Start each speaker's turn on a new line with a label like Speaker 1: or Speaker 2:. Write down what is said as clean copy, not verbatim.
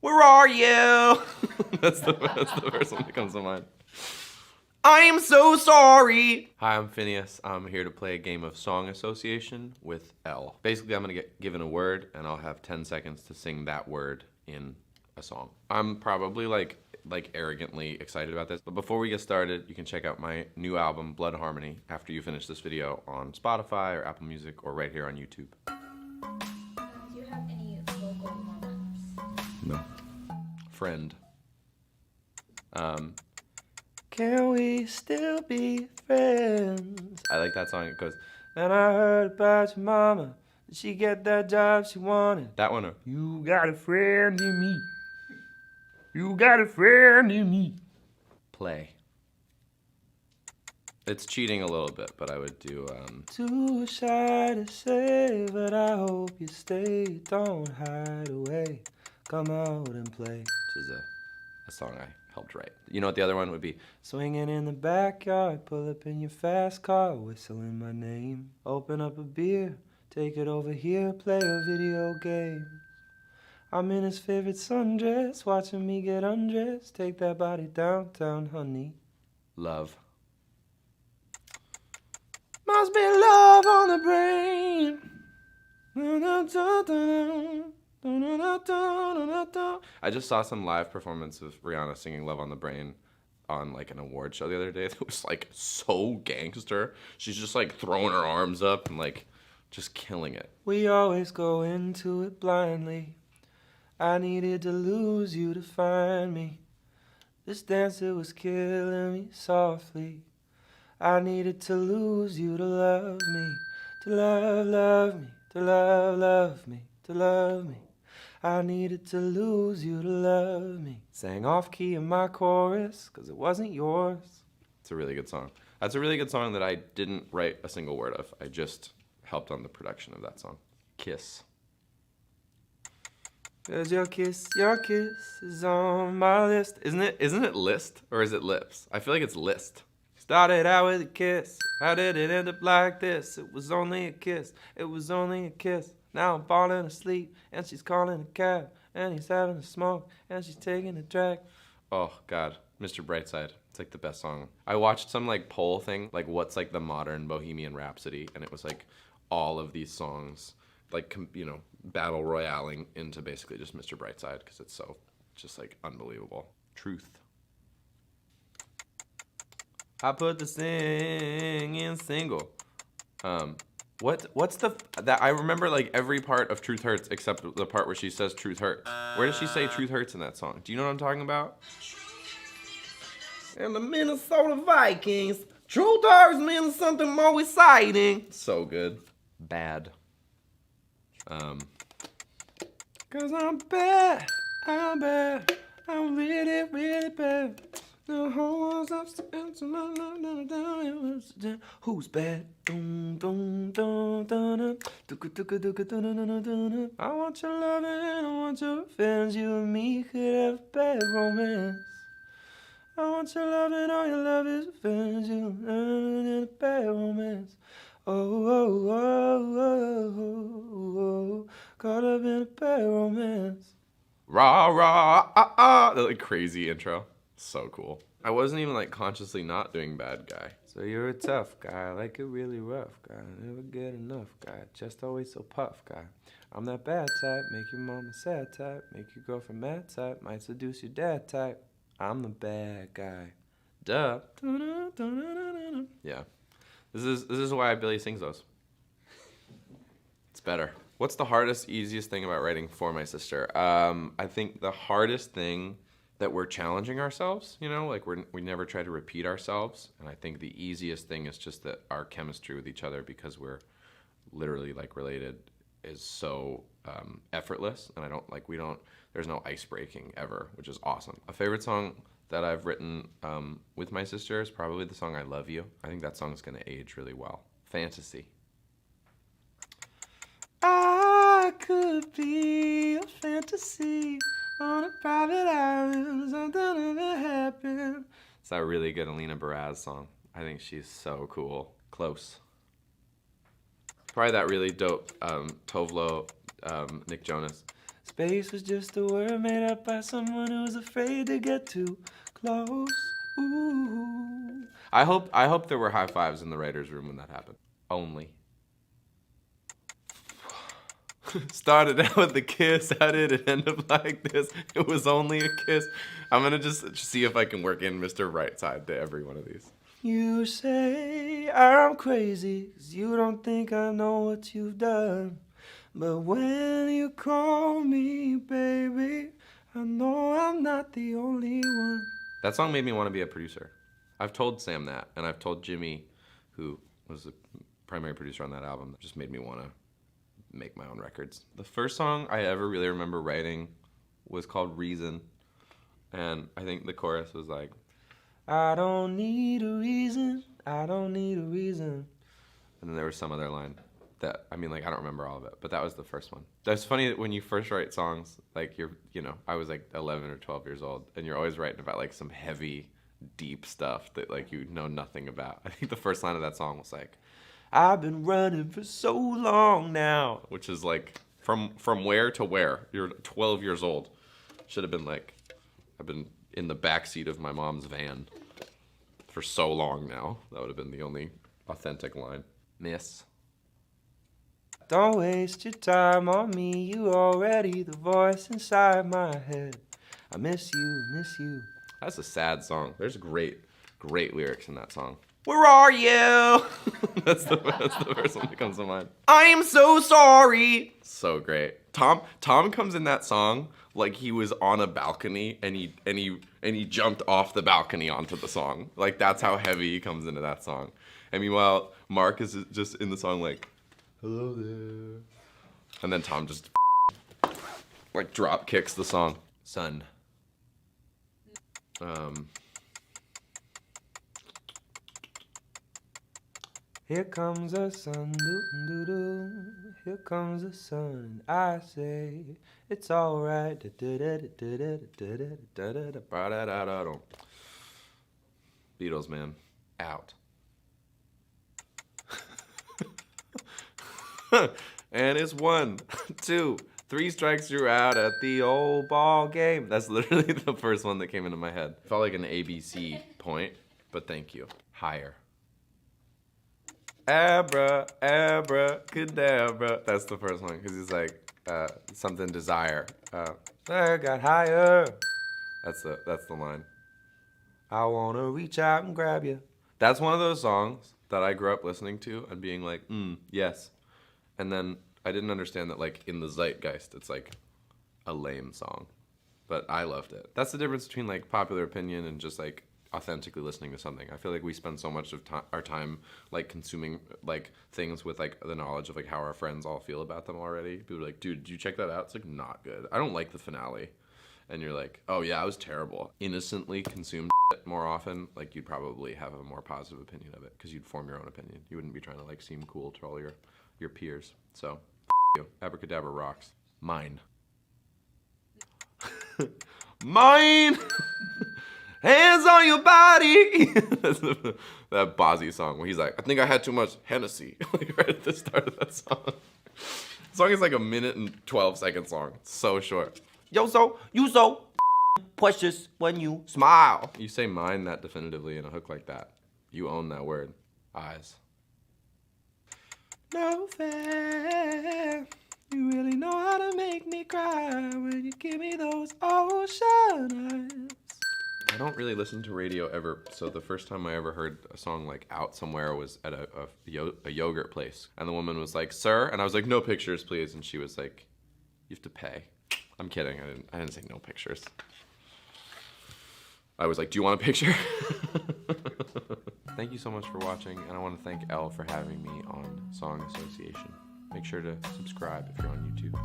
Speaker 1: Where are you? that's the first one that comes to mind. I am so sorry. Hi, I'm Phineas. I'm here to play a game of song association with L. Basically, I'm gonna get given a word and I'll have 10 seconds to sing that word in a song. I'm probably like arrogantly excited about this, but before we get started, you can check out my new album, Blood Harmony, after you finish this video on Spotify or Apple Music or right here on YouTube.
Speaker 2: Do you have any vocal moments?
Speaker 1: No. Friend. Can we still be friends? I like that song. It goes, and I heard about your mama. Did she get that job she wanted? That one. You got a friend in me. You got a friend in me. Play. It's cheating a little bit, but I would do, Too shy to say, but I hope you stay. Don't hide away. Come out and play. Which is a song I helped write. You know what the other one would be? Swinging in the backyard, pull up in your fast car, whistling my name. Open up a beer, take it over here, play a video game. I'm in his favorite sundress, watching me get undressed. Take that body downtown, honey. Love. Must be love on the brain. I just saw some live performance of Rihanna singing Love on the Brain on like an award show the other day. It was like so gangster. She's just like throwing her arms up and like just killing it. We always go into it blindly. I needed to lose you to find me. This dancer was killing me softly. I needed to lose you to love me. To love me. To love me. To love me. I needed to lose you to love me. Sang off key in my chorus, cause it wasn't yours. It's a really good song. That's a really good song that I didn't write a single word of. I just helped on the production of that song. Kiss. Cause your kiss is on my list. Isn't it list or is it lips? I feel like it's list. Started out with a kiss. How did it end up like this? It was only a kiss. It was only a kiss. Now I'm falling asleep, and she's calling a cab, and he's having a smoke, and she's taking a drag. Oh, God. Mr. Brightside. It's like the best song. I watched some like poll thing, like what's like the modern Bohemian Rhapsody, and it was like all of these songs, like, you know, battle royaling into basically just Mr. Brightside, because it's so just like unbelievable. Truth. I put the singing single. What's that I remember like every part of Truth Hurts except the part where she says Truth Hurts. Where does she say Truth Hurts in that song? Do you know what I'm talking about? And the Minnesota Vikings. Truth Hurts means something more exciting. So good. Bad. Cause I'm bad. I'm bad. I'm really, really bad. The whole world's upstairs. Who's bad? I want your loving, I want your revenge. You and me could have a bad romance. I want your loving, all your love is revenge. You and a bad romance. Oh, caught up in a bad romance. Rah, rah, ah, ah. That like crazy intro. So cool. I wasn't even like consciously not doing bad guy. So you're a tough guy, like a really rough guy. Never get enough guy, just always so puff guy. I'm that bad type, make your mama sad type, make your girlfriend mad type, might seduce your dad type. I'm the bad guy. Duh. Yeah. This is why Billie sings those. It's better. What's the hardest, easiest thing about writing for my sister? I think the hardest thing that we're challenging ourselves, you know, like we never try to repeat ourselves. And I think the easiest thing is just that our chemistry with each other, because we're literally like related, is so effortless. And there's no ice breaking ever, which is awesome. A favorite song that I've written with my sister is probably the song I Love You. I think that song's gonna age really well. Fantasy. I could be a fantasy on a private island, something ever happened. It's that really good Alina Baraz song. I think she's so cool. Close. Probably that really dope Tovlo, Nick Jonas. Space was just a word made up by someone who's afraid to get too close. Ooh. I hope there were high fives in the writer's room when that happened. Only. Started out with a kiss, how did it end up like this? It was only a kiss. I'm gonna just see if I can work in Mr. Right Side to every one of these. You say I'm crazy, 'cause you don't think I know what you've done. But when you call me, baby, I know I'm not the only one. That song made me want to be a producer. I've told Sam that, and I've told Jimmy, who was the primary producer on that album, that just made me want to make my own records. The first song I ever really remember writing was called Reason, and I think the chorus was like, I don't need a reason, I don't need a reason. And then there was some other line that, I mean, like, I don't remember all of it, but that was the first one. That's funny that when you first write songs, like, I was like 11 or 12 years old, and you're always writing about like some heavy, deep stuff that like you know nothing about. I think the first line of that song was like, I've been running for so long now, which is like from where to where. You're 12 years old. Should have been like, I've been in the backseat of my mom's van for so long now. That would have been the only authentic line. Miss. Don't waste your time on me, you already the voice inside my head. I miss you, miss you. That's a sad song. There's great lyrics in that song. Where are you? that's the first one that comes to mind. I'm so sorry. So great. Tom comes in that song like he was on a balcony and he jumped off the balcony onto the song. Like that's how heavy he comes into that song. And meanwhile, Mark is just in the song like, hello there. And then Tom just like drop kicks the song. Sun. Here comes the sun, doo-doo-doo. Here comes the sun, and I say it's alright. Beatles, man, out. And it's 1, 2, 3 strikes you're out at the old ball game. That's literally the first one that came into my head. Felt like an ABC point, but thank you. Higher. Abra, abra, cadabra. That's the first one, because he's like, something desire. I got higher. That's the line. I wanna reach out and grab you. That's one of those songs that I grew up listening to and being like, yes. And then I didn't understand that like in the zeitgeist, it's like a lame song, but I loved it. That's the difference between like popular opinion and just like authentically listening to something. I feel like we spend so much of our time like consuming like things with like the knowledge of like how our friends all feel about them already. People are like, dude, did you check that out? It's like not good. I don't like the finale. And you're like, oh yeah, it was terrible. Innocently consumed it more often, like you'd probably have a more positive opinion of it because you'd form your own opinion. You wouldn't be trying to like seem cool to all your peers. So, you. Abracadabra rocks. Mine. Mine! Hands on your body! That's that Bozzy song where he's like, I think I had too much Hennessy. Like right at the start of that song. The song is like 1 minute and 12 seconds long. It's so short. Yo, you so precious when you smile. You say mine that definitively in a hook like that. You own that word. Eyes. No fair. You really know how to make me cry when you give me those ocean eyes. I don't really listen to radio ever, so the first time I ever heard a song like out somewhere was at a yogurt place. And the woman was like, sir? And I was like, no pictures, please. And she was like, you have to pay. I'm kidding, I didn't say no pictures. I was like, do you want a picture? Thank you so much for watching, and I want to thank Elle for having me on Song Association. Make sure to subscribe if you're on YouTube.